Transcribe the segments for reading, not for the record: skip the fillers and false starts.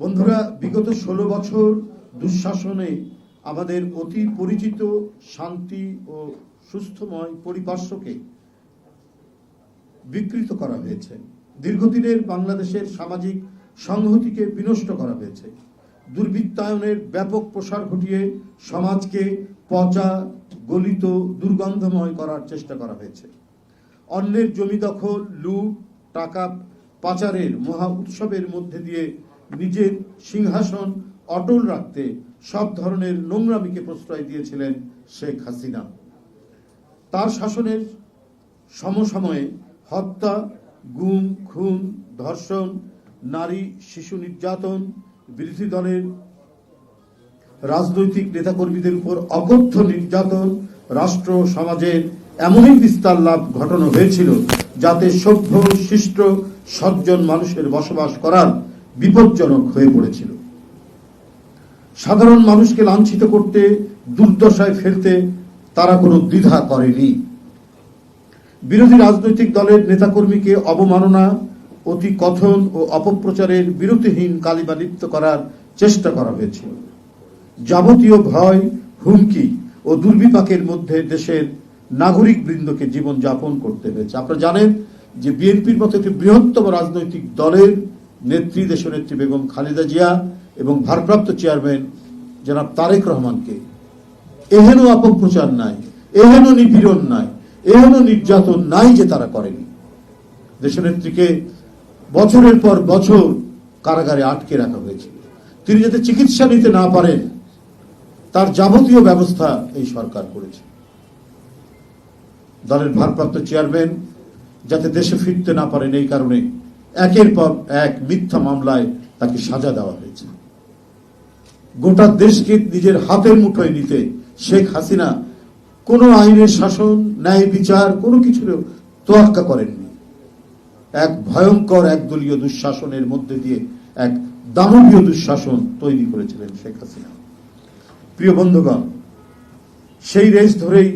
বন্ধুরা, বিগত 16 বছর দুঃশাসনে আমাদের অতি পরিচিত শান্তি ও সুস্থময় পরিপার্শ্বকে বিকৃত করা হয়েছে। দীর্ঘদিনের বাংলাদেশের সামাজিক সংহতিকে বিনষ্ট করা হয়েছে। দুর্বৃত্তায়নের ব্যাপক প্রসার ঘটিয়ে সমাজকে পচা, গলিত, দুর্গন্ধময় করার চেষ্টা করা হয়েছে। অন্যের জমি দখল, লুট, টাকা পাচারের মহা উৎসবের মধ্যে দিয়ে নিজের সিংহাসন অটল রাখতে সব ধরনের নোংরামিকে প্রশ্রয় দিয়েছিলেন শেখ হাসিনা। তার শাসনের সমসময়ে হত্যা, গুম, খুন, ধর্ষণ, নারী শিশু নির্যাতন, বিরোধী দলের রাজনৈতিক নেতাকর্মীদের উপর অকথ্য নির্যাতন, রাষ্ট্র সমাজের এমনই বিস্তার লাভ ঘটানো হয়েছিল যাতে সভ্য, শিষ্ট, সজ্জন মানুষের বসবাস করার বিপজ্জনক হয়ে পড়েছিল। সাধারণ মানুষকে লাঞ্ছিত করতে, দুর্দশায় ফেলতে তারা কোনো দ্বিধা করেনি। বিরোধী রাজনৈতিক দলের নেতাকর্মীকে অবমাননা, অতি কথন ও অপপ্রচারের বিরতিহীন কালিমা লিপ্ত করার চেষ্টা করা হয়েছিল। যাবতীয় ভয়, হুমকি ও দুর্বিপাকের মধ্যে দেশের নাগরিক বৃন্দকে জীবন যাপন করতে হয়েছে। আপনারা জানেন যে বিএনপির মতো একটি বৃহত্তম রাজনৈতিক দলের নেত্রী, দেশনেত্রী বেগম খালেদা জিয়া এবং ভারপ্রাপ্ত চেয়ারম্যান জনাব তারেক রহমানকে এহেন অপপ্রচার নাই, এহেন নিপীড়ন নাই, এহেন নির্যাতন নাই যে তারা করেনি। দেশনেত্রীকে বছরের পর বছর কারাগারে আটকে রাখা হয়েছিল। তিনি যাতে চিকিৎসা নিতে না পারেন তার যাবতীয় ব্যবস্থা এই সরকার করেছে। দলের ভারপ্রাপ্ত চেয়ারম্যান যাতে দেশে ফিরতে না পারেন এই কারণে একের পর এক মিথ্যা মামলায় তাকে সাজা দেওয়া হয়েছে। গোটা দেশকে নিজের হাতের মুঠোয় নিতে শেখ হাসিনা কোনো আইনের শাসন, ন্যায় বিচার কোনো কিছুর তোয়াক্কা করেননি। এক ভয়ঙ্কর একদলীয় দুঃশাসনের মধ্যে দিয়ে এক দানবীয় দুঃশাসন তৈরি করেছিলেন শেখ হাসিনা। প্রিয় বন্ধুগণ, সেই রেস ধরেই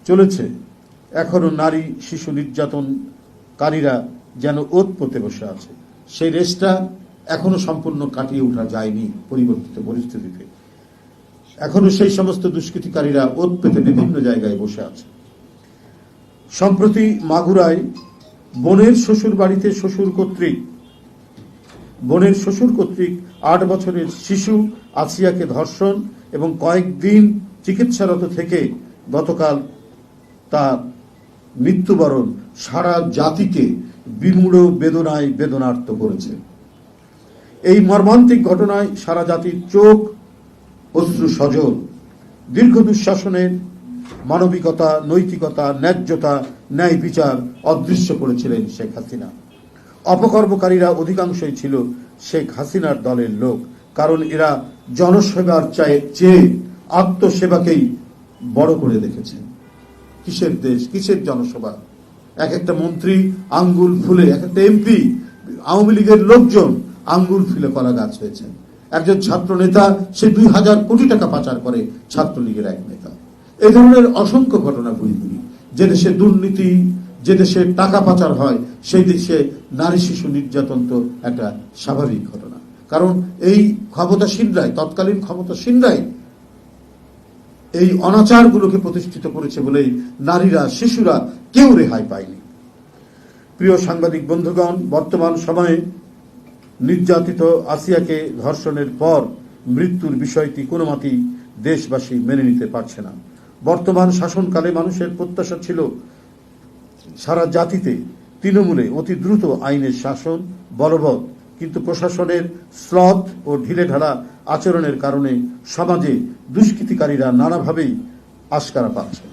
চলেছে এখনো নারী শিশু নির্যাতনকারীরা যেন ওতপ্রোতে বসে আছে। সেই রেসটা এখনো সম্পূর্ণ কাটিয়ে ওঠা যায়নি। পরিবর্তিত পরিস্থিতিতে এখনো সেই সমস্ত দুষ্কৃতিকারীরা ওত পেতে বিভিন্ন জায়গায় বসে আছে। সম্প্রতি মাগুরায় বোনের শ্বশুর বাড়িতে বোনের শ্বশুর কর্তৃক 8 বছরের শিশু আসিয়াকে ধর্ষণ এবং কয়েকদিন চিকিৎসারত থেকে গতকাল তার মৃত্যুবরণ সারা জাতিকে বিমূঢ় বেদনায় বেদনার্ত করেছে। এই মর্মান্তিক ঘটনায় সারা জাতির চোখ অশ্রু সজল। দীর্ঘ দুঃশাসনের মানবিকতা, নৈতিকতা, ন্যায্যতা, ন্যায় বিচার অদৃশ্য করেছিলেন শেখ হাসিনা। অপকর্মকারীরা অধিকাংশই ছিল শেখ হাসিনার দলের লোক, কারণ এরা জনসেবার চেয়ে আত্মসেবাকেই বড় করে দেখেছে। কিসের দেশ, কিসের জনসভা? এক একটা মন্ত্রী আঙ্গুল ফুলে, এক একটা এমপি, আওয়ামী লীগের লোকজন আঙ্গুল ফুলে কলা গাছ হয়েছে। একজন ছাত্র নেতা সে 2000 কোটি টাকা পাচার করে, ছাত্রলীগের এক নেতা। এই ধরনের অসংখ্য ঘটনা ঘুরি। যে দেশে দুর্নীতি, যে দেশে টাকা পাচার হয়, সেই দেশে নারী শিশু নির্যাতন তো একটা স্বাভাবিক ঘটনা। কারণ এই ক্ষমতাসীনরাই, তৎকালীন ক্ষমতাসীনরাই এই অনাচারগুলোকে প্রতিষ্ঠিত করেছে বলেই নারীরা, শিশুরা কেউ রেহাই পায়নি। প্রিয় সাংবাদিক বন্ধুগণ, বর্তমান সময়ে নির্যাতিত আসিয়াকে ধর্ষণের পর মৃত্যুর বিষয়টি কোনো মতেই দেশবাসী মেনে নিতে পারছে না। বর্তমান শাসনকালে মানুষের প্রত্যাশা ছিল সারা জাতিতে তৃণমূলে অতি দ্রুত আইনের শাসন বলবৎ, কিন্তু প্রশাসনের শ্লথ ও ঢিলেঢালা আচরণের কারণে সমাজে দুষ্কৃতিকারীরা নানাভাবেই আশকারা পাচ্ছে।